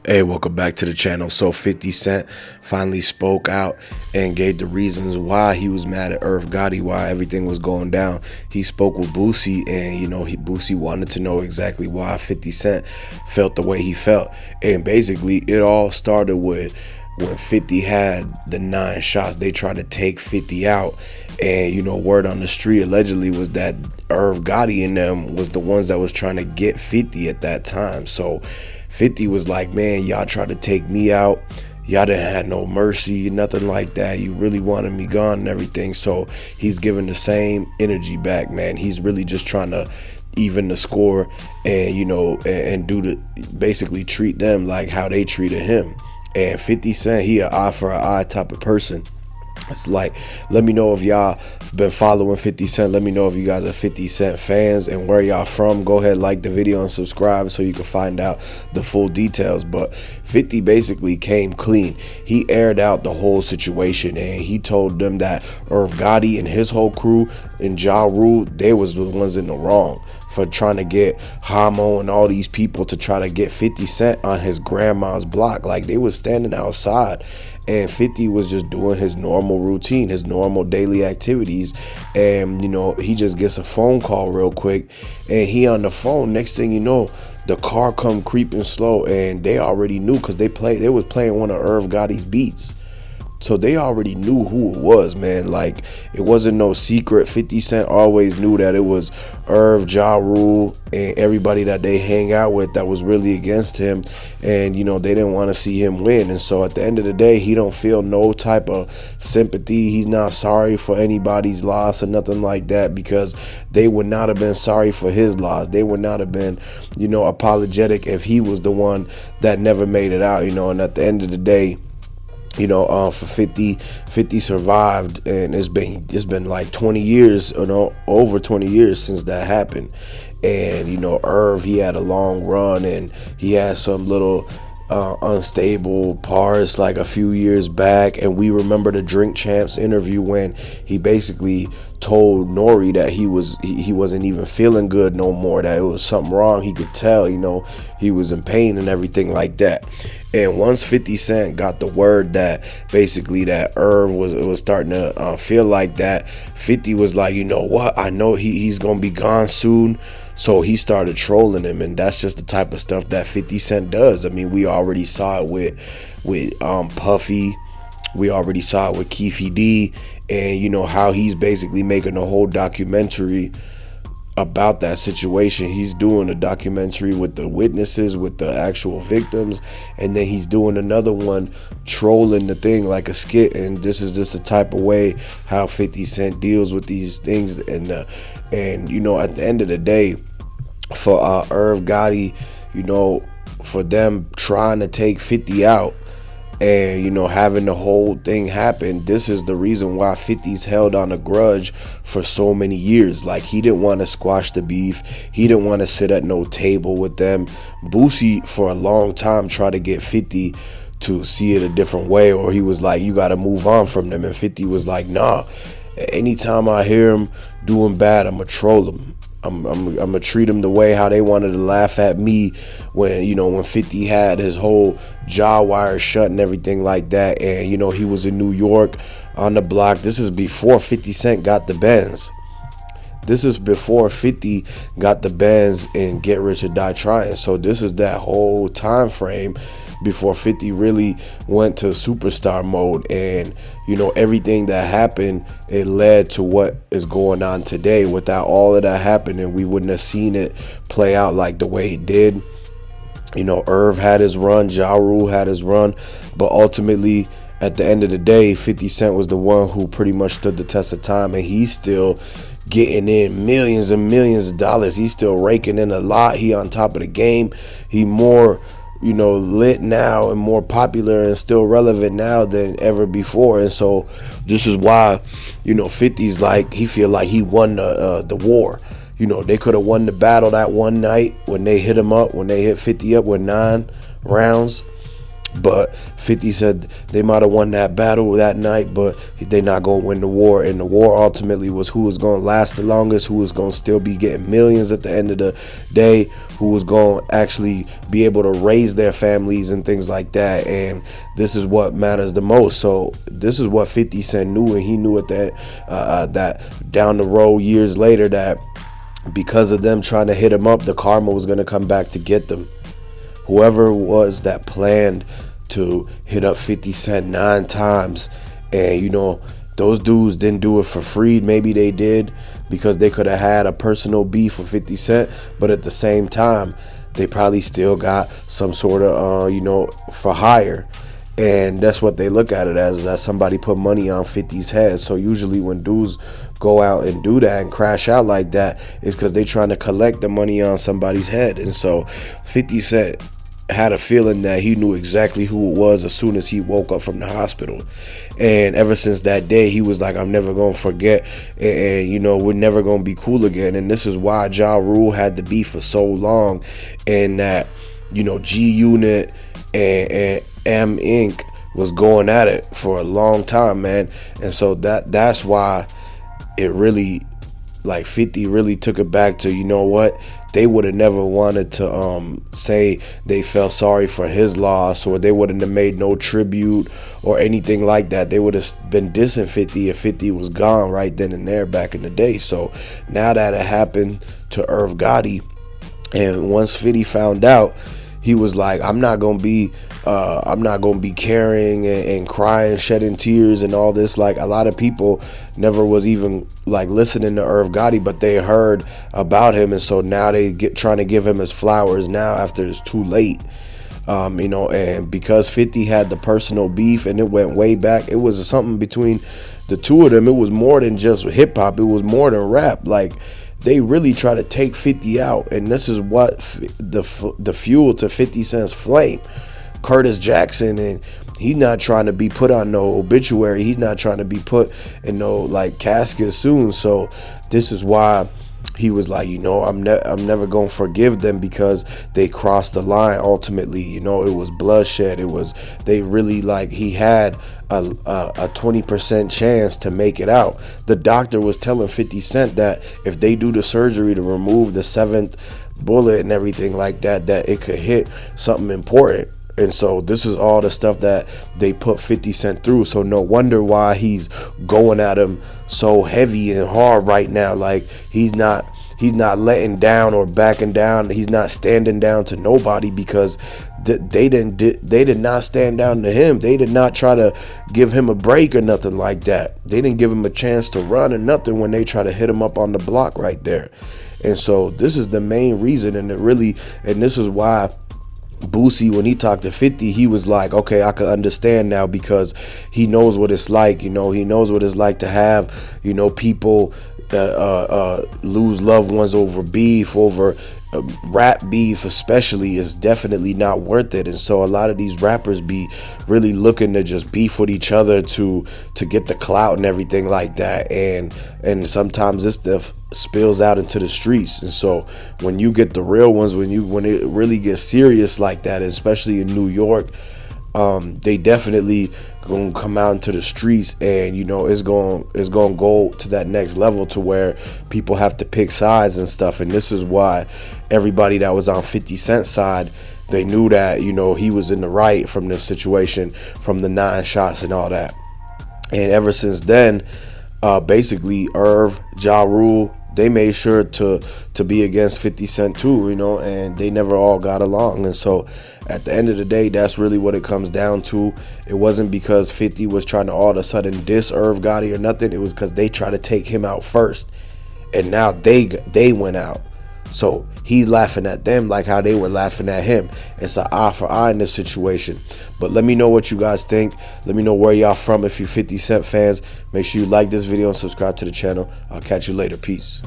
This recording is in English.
Hey, welcome back to the channel. So 50 Cent finally spoke out and gave the reasons why he was mad at Irv Gotti, why everything was going down. He spoke with Boosie, and Boosie wanted to know exactly why 50 Cent felt the way he felt. And basically it all started with when 50 had the 9 shots. They tried to take 50 out, and word on the street allegedly was that Irv Gotti and them was the ones that was trying to get 50 at that time. So 50 was like, man, y'all tried to take me out. Y'all didn't have no mercy, nothing like that. You really wanted me gone and everything. So he's giving the same energy back, man. He's really just trying to even the score and, and basically treat them like how they treated him. And 50 Cent, he an eye for an eye type of person. It's like, let me know if y'all been following 50 Cent. Let me know if you guys are 50 Cent fans and where y'all from. Go ahead, like the video and subscribe so you can find out the full details. But 50 basically came clean. He aired out the whole situation, and he told them that Irv Gotti and his whole crew and jarule, they was the ones in the wrong for trying to get Homo and all these people to try to get 50 Cent on his grandma's block. Like, they was standing outside, and 50 was just doing his normal routine, his normal daily activities. And, he just gets a phone call real quick, and he on the phone. Next thing you know, the car come creeping slow, and they already knew because they was playing one of Irv Gotti's beats. So they already knew who it was, man. Like, it wasn't no secret. 50 Cent always knew that it was Irv, jarule, and everybody that they hang out with that was really against him. And, they didn't want to see him win. And so at the end of the day, he don't feel no type of sympathy. He's not sorry for anybody's loss or nothing like that, because they would not have been sorry for his loss. They would not have been, apologetic if he was the one that never made it out, and at the end of the day, for 50 survived, and it's been like 20 years, over 20 years since that happened. And Irv, he had a long run, and he had some little unstable parts like a few years back. And we remember the Drink Champs interview when he basically told Nori that he wasn't even feeling good no more, that it was something wrong. He could tell, he was in pain and everything like that. And once 50 Cent got the word that basically that Irv was starting to feel like that, 50 was like, you know what, I know he's gonna be gone soon. So he started trolling him, and that's just the type of stuff that 50 Cent does. I mean, we already saw it with Puffy. We already saw it with Keefy D, and how he's basically making a whole documentary about that situation. He's doing a documentary with the witnesses, with the actual victims, and then he's doing another one trolling the thing like a skit. And this is just the type of way how 50 Cent deals with these things. And at the end of the day, for Irv Gotti, for them trying to take 50 out and having the whole thing happen, this is the reason why 50's held on a grudge for so many years. Like, he didn't want to squash the beef. He didn't want to sit at no table with them. Boosie for a long time tried to get 50 to see it a different way, or he was like, you got to move on from them. And 50 was like, nah, anytime I hear him doing bad, I'm gonna troll him. I'm gonna treat him the way how they wanted to laugh at me when when 50 had his whole jaw wire shut and everything like that. And he was in New York on the block. This is before 50 Cent got the Benz. This is before 50 got the Benz and Get Rich or Die Trying. So this is that whole time frame before 50 really went to superstar mode. And everything that happened, it led to what is going on today. Without all of that happening, we wouldn't have seen it play out like the way it did. Irv had his run, jarule had his run, but ultimately at the end of the day, 50 Cent was the one who pretty much stood the test of time, and he's still getting in millions and millions of dollars. He's still raking in a lot. He on top of the game. He more lit now and more popular and still relevant now than ever before. And so this is why 50's like, he feel like he won the war. They could have won the battle that one night when they hit him up, when they hit 50 up with 9 rounds. But 50 said they might have won that battle that night, but they're not going to win the war. And the war ultimately was who was going to last the longest, who was going to still be getting millions at the end of the day, who was going to actually be able to raise their families and things like that. And this is what matters the most. So this is what 50 Cent knew, and he knew at that down the road years later that because of them trying to hit him up, the karma was going to come back to get them. Whoever it was that planned to hit up 50 Cent 9 times, and you know, those dudes didn't do it for free. Maybe they did because they could have had a personal beef with 50 Cent, but at the same time they probably still got some sort of you know, for hire. And that's what they look at it as, that somebody put money on 50's head. So usually when dudes go out and do that and crash out like that, it's because they trying to collect the money on somebody's head. And so 50 Cent had a feeling that he knew exactly who it was as soon as he woke up from the hospital. And ever since that day, he was like, I'm never going to forget, and you know, we're never going to be cool again. And this is why Jarule had to be for so long, and that, you know, G Unit and M Inc. was going at it for a long time, man. And so that's why it really, like, 50 really took it back to, you know what, they would have never wanted to say they felt sorry for his loss, or they wouldn't have made no tribute or anything like that. They would have been dissing 50 if 50 was gone right then and there back in the day. So now that it happened to Irv Gotti, and once 50 found out, he was like, I'm not gonna be caring and crying, shedding tears and all this. Like, a lot of people never was even like listening to Irv Gotti, but they heard about him, and so now they trying to give him his flowers now after it's too late. You know, and because 50 had the personal beef and it went way back, it was something between the two of them. It was more than just hip hop. It was more than rap. Like, they really try to take 50 out, and this is what the fuel to 50 Cent's flame. Curtis Jackson, and he's not trying to be put on no obituary. He's not trying to be put in no like casket soon. So this is why he was like, you know, I'm never gonna forgive them, because they crossed the line. Ultimately, you know, it was bloodshed. It was, they really, like, he had a 20% chance to make it out. The doctor was telling 50 Cent that if they do the surgery to remove the 7th bullet and everything like that, that it could hit something important. And so this is all the stuff that they put 50 Cent through. So no wonder why he's going at him so heavy and hard right now. Like, he's not letting down or backing down. He's not standing down to nobody, because they did not stand down to him. They did not try to give him a break or nothing like that. They didn't give him a chance to run or nothing when they try to hit him up on the block right there. And so this is the main reason, and this is why Boosie, when he talked to 50, he was like, okay, I can understand now, because he knows what it's like. You know, he knows what it's like to have, you know, people lose loved ones over beef, over rap beef especially, is definitely not worth it. And so a lot of these rappers be really looking to just beef with each other to get the clout and everything like that, and sometimes this stuff spills out into the streets. And so when you get the real ones, when it really gets serious like that, especially in New York, they definitely gonna come out into the streets, and you know, it's gonna go to that next level to where people have to pick sides and stuff. And this is why everybody that was on 50 Cent's side, they knew that, you know, he was in the right from this situation, from the 9 shots and all that. And ever since then, basically Irv, Jarule, they made sure to be against 50 Cent too, you know, and they never all got along. And so at the end of the day, that's really what it comes down to. It wasn't because 50 was trying to all of a sudden diss Irv Gotti or nothing. It was because they tried to take him out first, and now they went out. So he's laughing at them like how they were laughing at him. It's an eye for eye in this situation. But let me know what you guys think. Let me know where y'all from. If you're 50 Cent fans, make sure you like this video and subscribe to the channel. I'll catch you later. Peace.